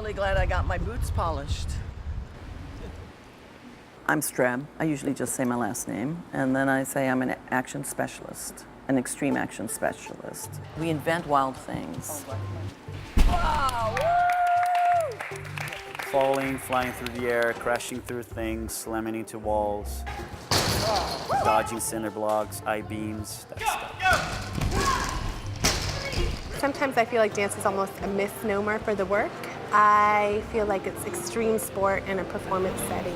really glad I got my boots polished. I'm Streb. I usually just say my last name, and then I say I'm an action specialist, an extreme action specialist. We invent wild things. Wow! Falling, flying through the air, crashing through things, slamming into walls, dodging cinder blocks, I-beams, that stuff. Sometimes I feel like dance is almost a misnomer for the work. I feel like it's extreme sport in a performance setting.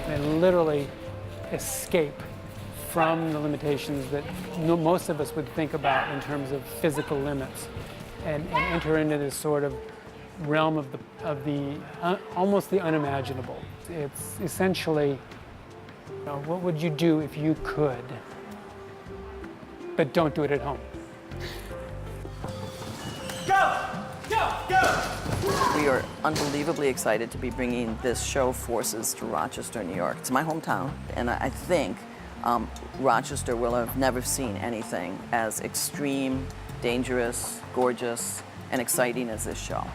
They literally escape from the limitations that most of us would think about in terms of physical limits, and enter into this sort of realm of the almost the unimaginable. It's essentially, what would you do if you could, but don't do it at home? Go! Go! Go! We are unbelievably excited to be bringing this show Forces to Rochester, New York. It's my hometown, and I think Rochester will have never seen anything as extreme, dangerous, gorgeous, and exciting as this show.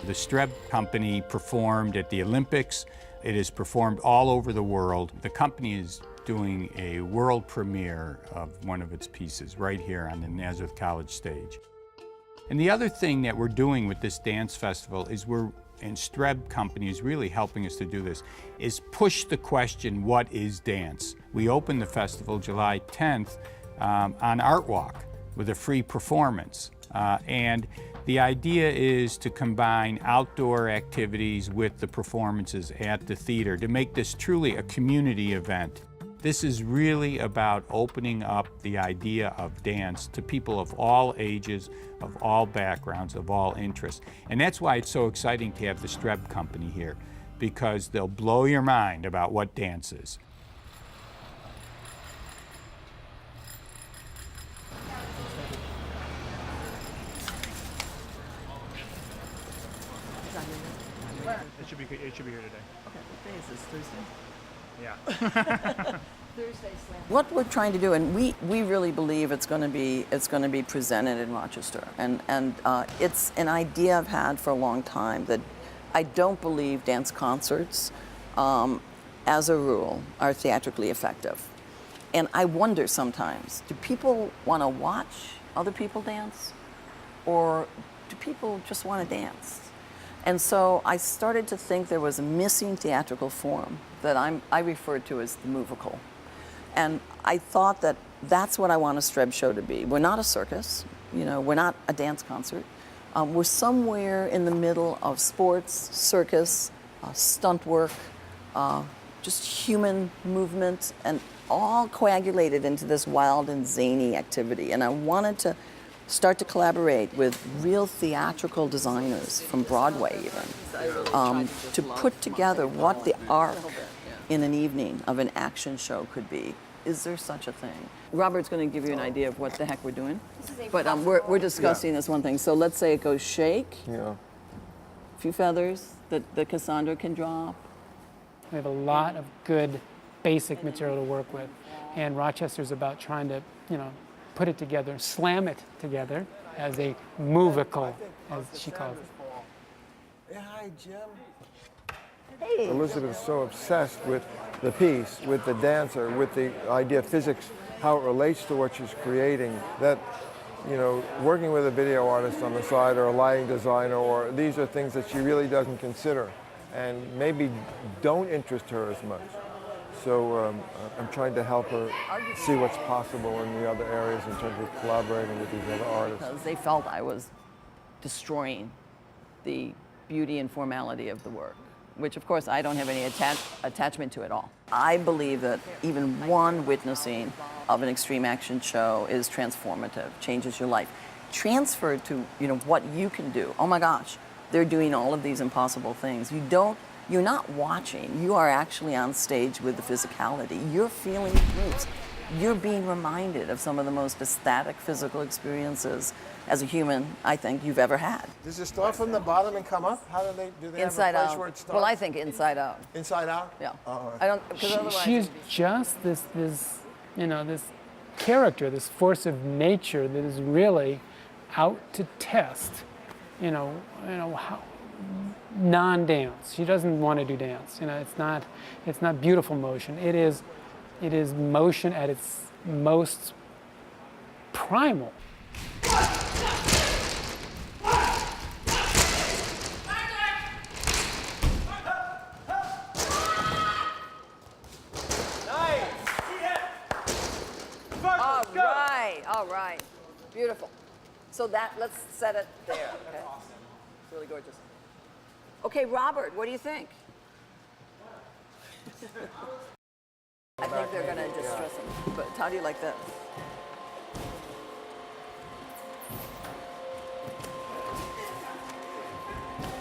The Streb company performed at the Olympics. It has performed all over the world. The company is doing a world premiere of one of its pieces right here on the Nazareth College stage. And the other thing that we're doing with this dance festival is and Streb company is really helping us to do this, is push the question, what is dance? We opened the festival July 10th on Art Walk with a free performance. And the idea is to combine outdoor activities with the performances at the theater to make this truly a community event. This is really about opening up the idea of dance to people of all ages, of all backgrounds, of all interests. And that's why it's so exciting to have the Streb company here, because they'll blow your mind about what dance is. It should be here today. Okay, what day is this, Thursday? Yeah. What we're trying to do, and we really believe it's going to be presented in Rochester, and it's an idea I've had for a long time that I don't believe dance concerts, as a rule, are theatrically effective, and I wonder sometimes, do people want to watch other people dance, or do people just want to dance? And so I started to think there was a missing theatrical form that I refer to as the movical. And I thought that that's what I want a Streb show to be. We're not a circus, we're not a dance concert. We're somewhere in the middle of sports, circus, stunt work, just human movement, and all coagulated into this wild and zany activity. And I wanted to start to collaborate with real theatrical designers from Broadway even, to put together what the arc in an evening of an action show could be. Is there such a thing? Robert's going to give you an idea of what the heck we're doing, but we're discussing this one thing. So let's say it goes shake, a few feathers that Cassandre can drop. We have a lot of good basic material to work with, and Rochester's about trying to, put it together, slam it together as a movical, as she calls it. Hey, hi, Jim. Hey. Elizabeth's so obsessed with the piece, with the dancer, with the idea of physics, how it relates to what she's creating, that, working with a video artist on the side or a lighting designer, or these are things that she really doesn't consider and maybe don't interest her as much. So I'm trying to help her see what's possible in the other areas in terms of collaborating with these other artists. Because they felt I was destroying the beauty and formality of the work, which of course I don't have any attachment to at all. I believe that even one witnessing of an extreme action show is transformative, changes your life. Transferred to what you can do. Oh my gosh, they're doing all of these impossible things. You're not watching, you are actually on stage with the physicality. You're feeling the moves. you're being reminded of some of the most ecstatic physical experiences as a human, I think, you've ever had. Does it start from the bottom and come up? How do they Inside have a place out. where it starts? Well, I think inside out. Inside out? Yeah. Oh, I don't, because otherwise. She's just this character, this force of nature that is really out to test, how, non-dance. She doesn't want to do dance. It's not beautiful motion. It is motion at its most primal. All right. Beautiful. So let's set it there. Okay. It's really gorgeous. Okay, Robert, what do you think? I think they're going to distress him. But how do you like that?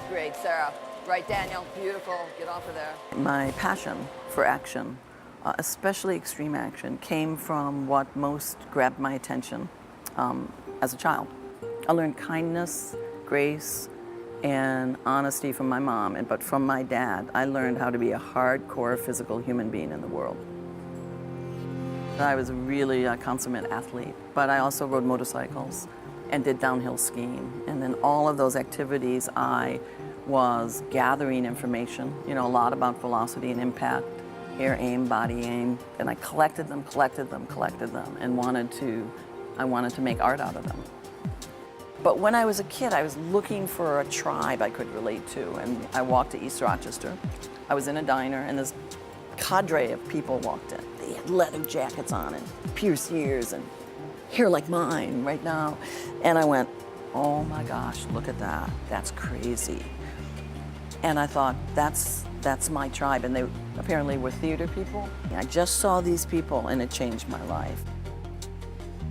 Great, Sarah. Right, Daniel. Beautiful. Get off of there. My passion for action, especially extreme action, came from what most grabbed my attention as a child. I learned kindness, grace, and honesty from my mom, but from my dad, I learned how to be a hardcore physical human being in the world. I was really a consummate athlete, but I also rode motorcycles and did downhill skiing. And in all of those activities, I was gathering information, a lot about velocity and impact, air aim, body aim, and I collected them, and I wanted to make art out of them. But when I was a kid, I was looking for a tribe I could relate to, and I walked to East Rochester. I was in a diner, and this cadre of people walked in. They had leather jackets on and pierced ears and hair like mine right now. And I went, oh my gosh, look at that. That's crazy. And I thought, that's my tribe. And they apparently were theater people. I just saw these people, and it changed my life.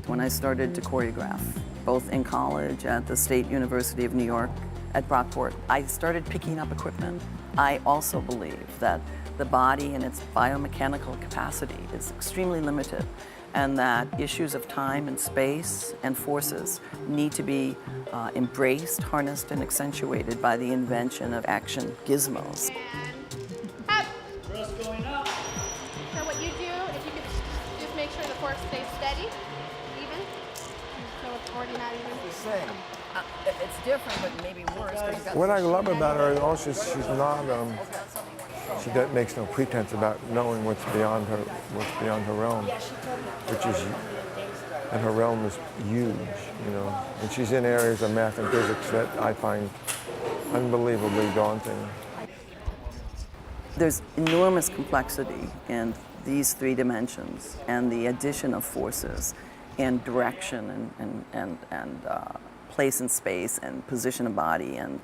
When I started to choreograph, both in college at the State University of New York at Brockport, I started picking up equipment. I also believe that the body and its biomechanical capacity is extremely limited, and that issues of time and space and forces need to be embraced, harnessed, and accentuated by the invention of action gizmos. Up. Thrust going up. So what you do, if you could just make sure the fork stays steady, even. So it's already not even. Same. It's different, but maybe worse. 'Cause you've got What I some love shit about her is hanging. also she's not, she makes no pretense about knowing what's beyond her realm, which is, and her realm is huge, and she's in areas of math and physics that I find unbelievably daunting. There's enormous complexity in these three dimensions, and the addition of forces and direction and place and space and position of body and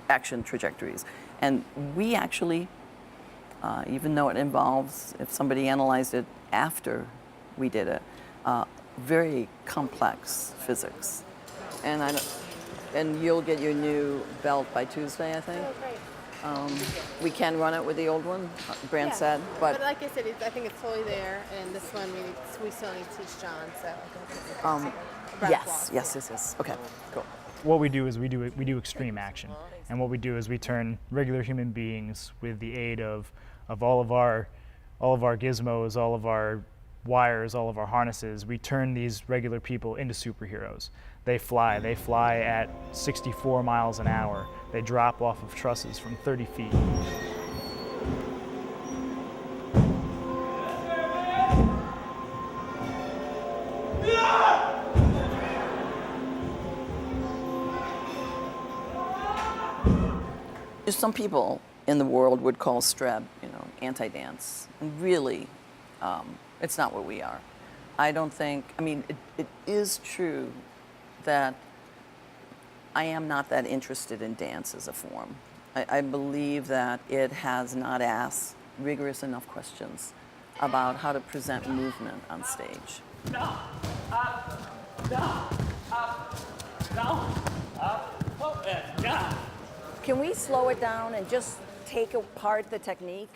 action trajectories. And we actually, even though it involves, if somebody analyzed it after we did it, very complex physics. And you'll get your new belt by Tuesday, I think. Oh, great. We can run it with the old one, Brant Yeah. said, But like I said, I think it's totally there, and this one we still need to teach John. So I think yes. Okay, cool. What we do is we do extreme action, and what we do is we turn regular human beings with the aid of all of our gizmos, all of our wires, all of our harnesses. We turn these regular people into superheroes. They fly at 64 miles an hour. They drop off of trusses from 30 feet. Some people in the world would call Streb, anti-dance. And really, it's not what we are. I don't think, it is true that I am not that interested in dance as a form. I believe that it has not asked rigorous enough questions about how to present movement on stage. Down, up, down, up, down, up, and down. Can we slow it down and just take apart the technique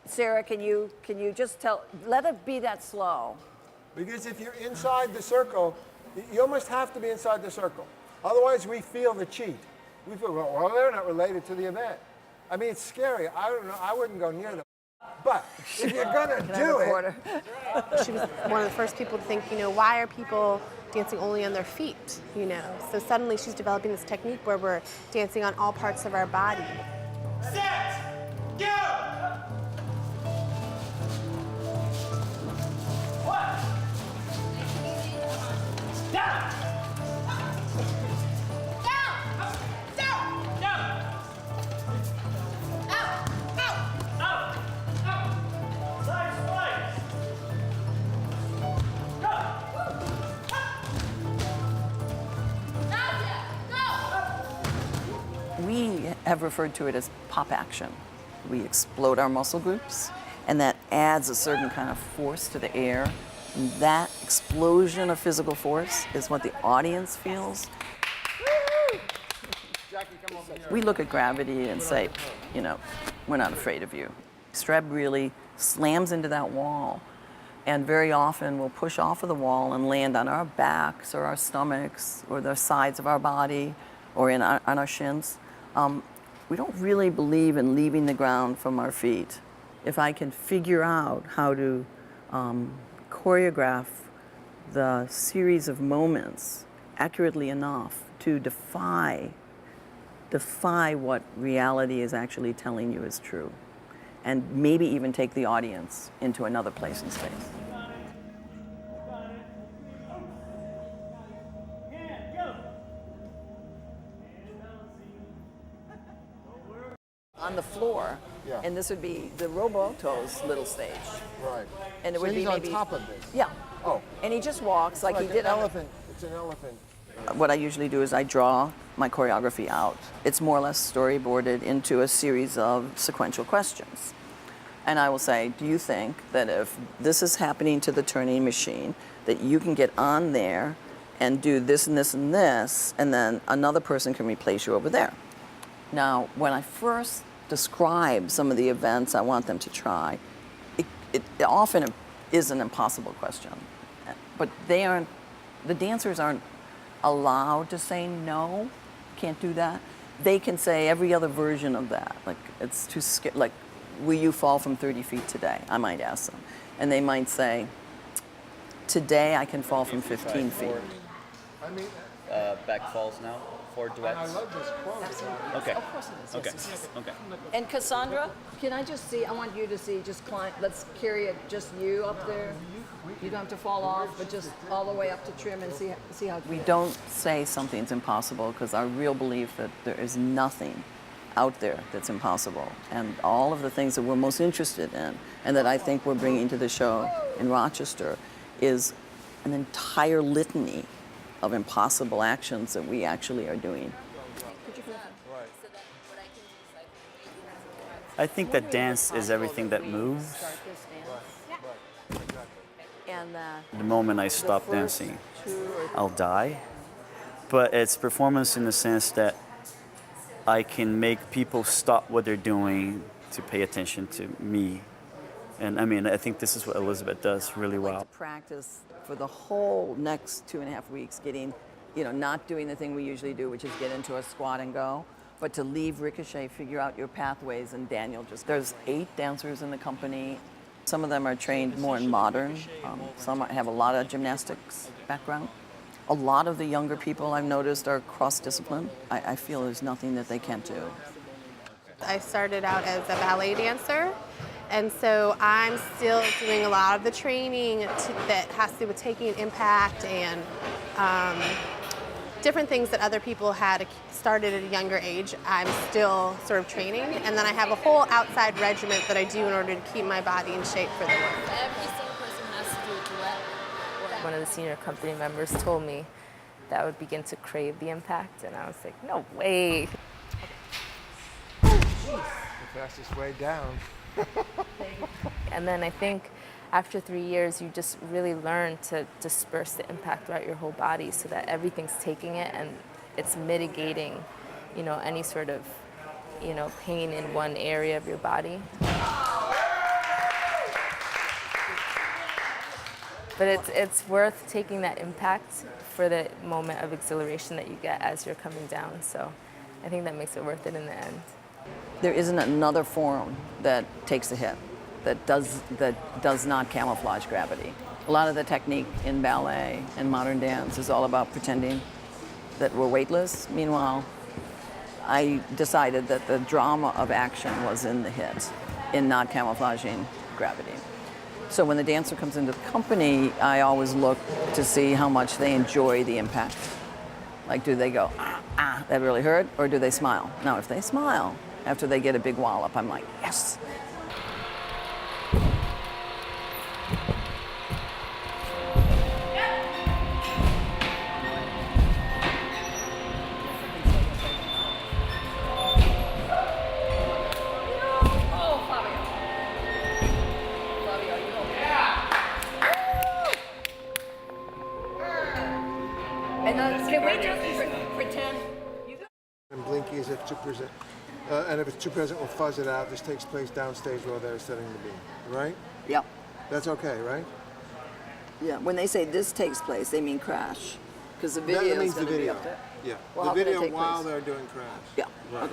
Sarah, can you just let it be that slow? Because if you're inside the circle, you almost have to be inside the circle. Otherwise, we feel the cheat. We feel, well, they're not related to the event. I mean, it's scary. I don't know. I wouldn't go near them. But if you're going to do it. She was one of the first people to think, why are people dancing only on their feet, So suddenly she's developing this technique where we're dancing on all parts of our body. Set! Go! One! Down! We have referred to it as pop action. We explode our muscle groups, and that adds a certain kind of force to the air. And that explosion of physical force is what the audience feels. We look at gravity and say, we're not afraid of you. Streb really slams into that wall, and very often we'll push off of the wall and land on our backs or our stomachs or the sides of our body or on our shins. We don't really believe in leaving the ground from our feet. If I can figure out how to choreograph the series of moments accurately enough to defy what reality is actually telling you is true, and maybe even take the audience into another place in space. On the floor, and this would be the Roboto's little stage. Right. And it So would he's be on maybe, top of this. Yeah. Oh. And he just walks like he an did. elephant. It's an elephant. What I usually do is I draw my choreography out. It's more or less storyboarded into a series of sequential questions. And I will say, do you think that if this is happening to the turning machine, that you can get on there and do this and this and this, and then another person can replace you over there? Now, when I first describe some of the events I want them to try, it often is an impossible question. But the dancers aren't allowed to say no, can't do that. They can say every other version of that. Like, it's too scary. Like, will you fall from 30 feet today? I might ask them. And they might say, today I can fall from 15 feet. I mean, Back falls now, 4 duets. I love this quote. Okay. Of course it is. Okay. Yes, yes, yes. Okay. And Cassandre, can I just see, I want you to see, just climb, let's carry it, just you up there. You don't have to fall off, but just all the way up to trim and see how. We don't say something's impossible because our real belief that there is nothing out there that's impossible. And all of the things that we're most interested in and that I think we're bringing to the show in Rochester is an entire litany of impossible actions that we actually are doing. I think that dance is everything that moves. And The moment I stop dancing, I'll die. But it's performance in the sense that I can make people stop what they're doing to pay attention to me. And I mean, I think this is what Elizabeth does really well. to practice for the whole next 2.5 weeks, getting, not doing the thing we usually do, which is get into a squat and go, but to leave Ricochet, figure out your pathways, and Daniel there's 8 dancers in the company. Some of them are trained more in modern. Some have a lot of gymnastics background. A lot of the younger people I've noticed are cross-discipline. I feel there's nothing that they can't do. I started out as a ballet dancer, and so I'm still doing a lot of the training that has to do with taking an impact and different things that other people had started at a younger age. I'm still sort of training, and then I have a whole outside regiment that I do in order to keep my body in shape for the work. Every single person has to do a duet. One of the senior company members told me that I would begin to crave the impact, and I was like, no way. The fastest way down. And then I think after 3 years, you just really learn to disperse the impact throughout your whole body so that everything's taking it and it's mitigating, any sort of, pain in one area of your body. But it's worth taking that impact for the moment of exhilaration that you get as you're coming down. So I think that makes it worth it in the end. There isn't another form that takes a hit, that does not camouflage gravity. A lot of the technique in ballet and modern dance is all about pretending that we're weightless. Meanwhile, I decided that the drama of action was in the hit, in not camouflaging gravity. So when the dancer comes into the company, I always look to see how much they enjoy the impact. Like, do they go, that really hurt, or do they smile? Now, if they smile after they get a big wallop, I'm like, yes. Can we just pretend? And blinky is if 2%. And if it's 2%, we'll fuzz it out. This takes place downstage while they're setting the beam, right? Yep. That's okay, right? Yeah, when they say this takes place, they mean crash. Because the That video means is the going to be video. up there. Yeah, Well, the how can it video take while place? they're doing crash. Yeah, Right.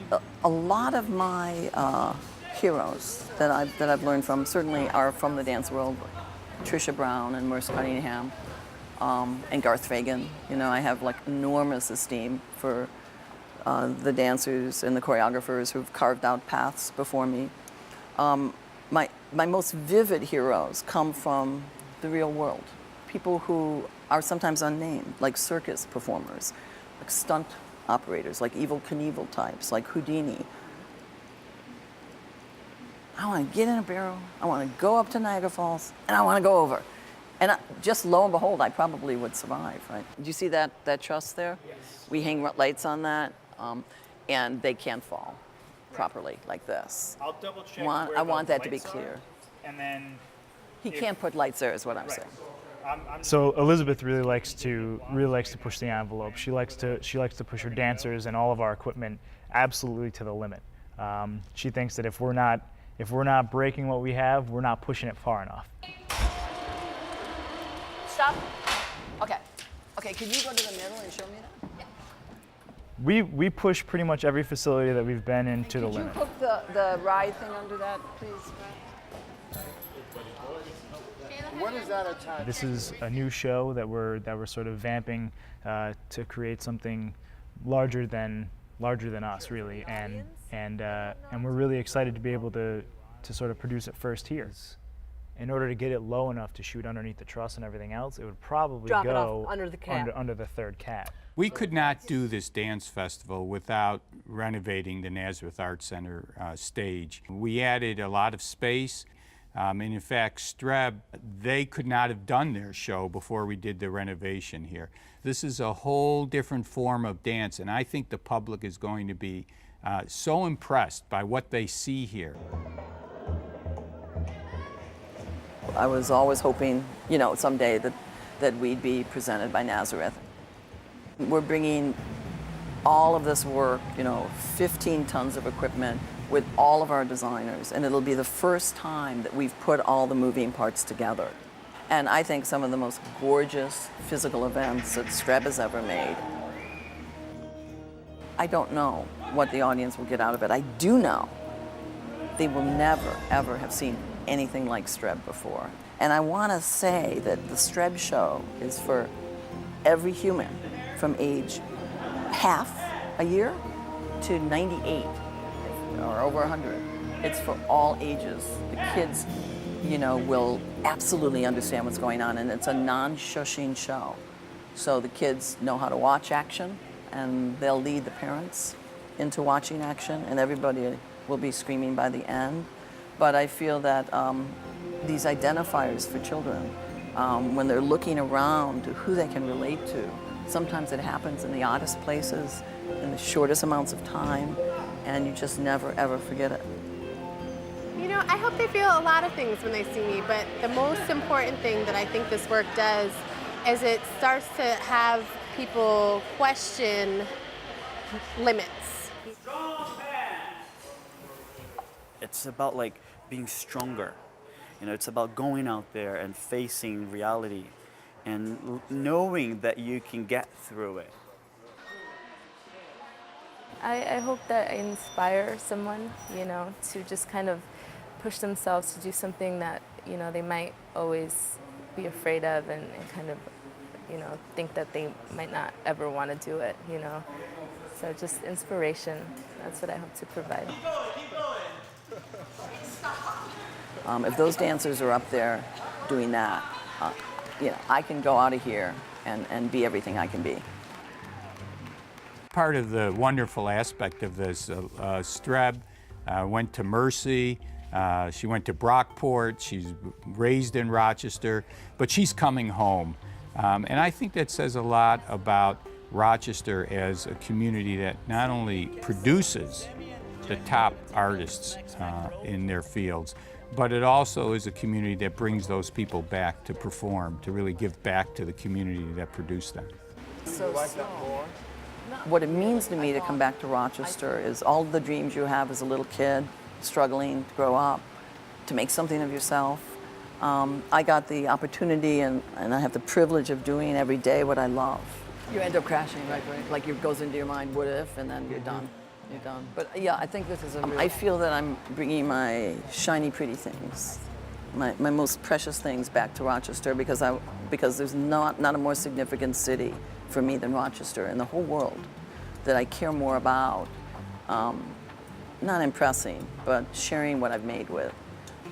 okay. A lot of my heroes that I've learned from certainly are from the dance world. Trisha Brown and Merce Cunningham and Garth Fagan. You know, I have like enormous esteem for the dancers and the choreographers who've carved out paths before me. My most vivid heroes come from the real world. People who are sometimes unnamed, like circus performers, like stunt operators, like Evel Knievel types, like Houdini. I want to get in a barrel, I want to go up to Niagara Falls, and I want to go over. And just lo and behold, I probably would survive, right? Do you see that truss there? Yes. We hang lights on that, and they can't fall properly like this. I'll double check. I want that to be clear. And then He can't put lights there, is what I'm saying. So Elizabeth really likes to push the envelope. She likes to push her dancers and all of our equipment absolutely to the limit. She thinks that if we're not breaking what we have, we're not pushing it far enough. Stop. Okay. Okay, could you go to the middle and show me that? We push pretty much every facility that we've been in to the limit. Could you hook the ride thing under that, please? What is that attached? This is a new show that we're sort of vamping to create something larger than us, really, and we're really excited to be able to sort of produce it first here. In order to get it low enough to shoot underneath the truss and everything else, it would probably Drop it go off under the cat. under the third cat. We could not do this dance festival without renovating the Nazareth Arts Center stage. We added a lot of space. And in fact, Streb, they could not have done their show before we did the renovation here. This is a whole different form of dance, and I think the public is going to be so impressed by what they see here. I was always hoping, you know, someday that we'd be presented by Nazareth. We're bringing all of this work, you know, 15 tons of equipment with all of our designers, and it'll be the first time that we've put all the moving parts together. And I think some of the most gorgeous physical events that Streb has ever made. I don't know what the audience will get out of it. I do know they will never, ever have seen anything like Streb before. And I want to say that the Streb show is for every human from age half a year to 98 or over 100. It's for all ages. The kids, you know, will absolutely understand what's going on, and it's a non-shushing show. So the kids know how to watch action, and they'll lead the parents into watching action, and everybody will be screaming by the end. But I feel that these identifiers for children, when they're looking around to who they can relate to, sometimes it happens in the oddest places, in the shortest amounts of time, and you just never, ever forget it. You know, I hope they feel a lot of things when they see me, but the most important thing that I think this work does is it starts to have people question limits. It's about like being stronger. You know, it's about going out there and facing reality and knowing that you can get through it. I hope that I inspire someone, you know, to just kind of push themselves to do something that, you know, they might always be afraid of and kind of, you know, think that they might not ever want to do it, you know. So just inspiration, that's what I hope to provide. If those dancers are up there doing that, you know, I can go out of here and be everything I can be. Part of the wonderful aspect of this, Streb went to Mercy, she went to Brockport, she's raised in Rochester, but she's coming home. And I think that says a lot about Rochester as a community that not only produces the top artists in their fields, but it also is a community that brings those people back to perform, to really give back to the community that produced them. What it means to me to come back to Rochester is all the dreams you have as a little kid, struggling to grow up, to make something of yourself. I got the opportunity and I have the privilege of doing every day what I love. You end up crashing, right? Like it goes into your mind, what if, and then you're done. You're done. But yeah, I think this is a I feel that I'm bringing my shiny, pretty things, my most precious things back to Rochester because there's not a more significant city for me than Rochester in the whole world that I care more about. Not impressing, but sharing what I've made with.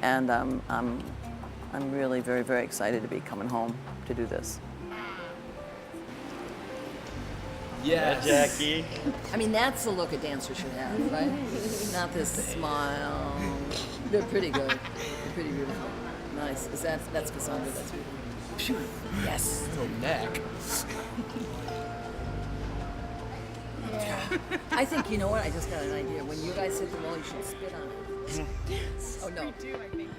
And I'm really very, very excited to be coming home to do this. Yes. Yeah, Jackie. I mean, that's the look a dancer should have, right? Not this smile. They're pretty good. They're pretty beautiful. Nice. That's Cassandre? That's beautiful. Yes. Little neck. I think, you know what? I just got an idea. When you guys hit the wall, you should spit on it. Oh, no. We do, I think.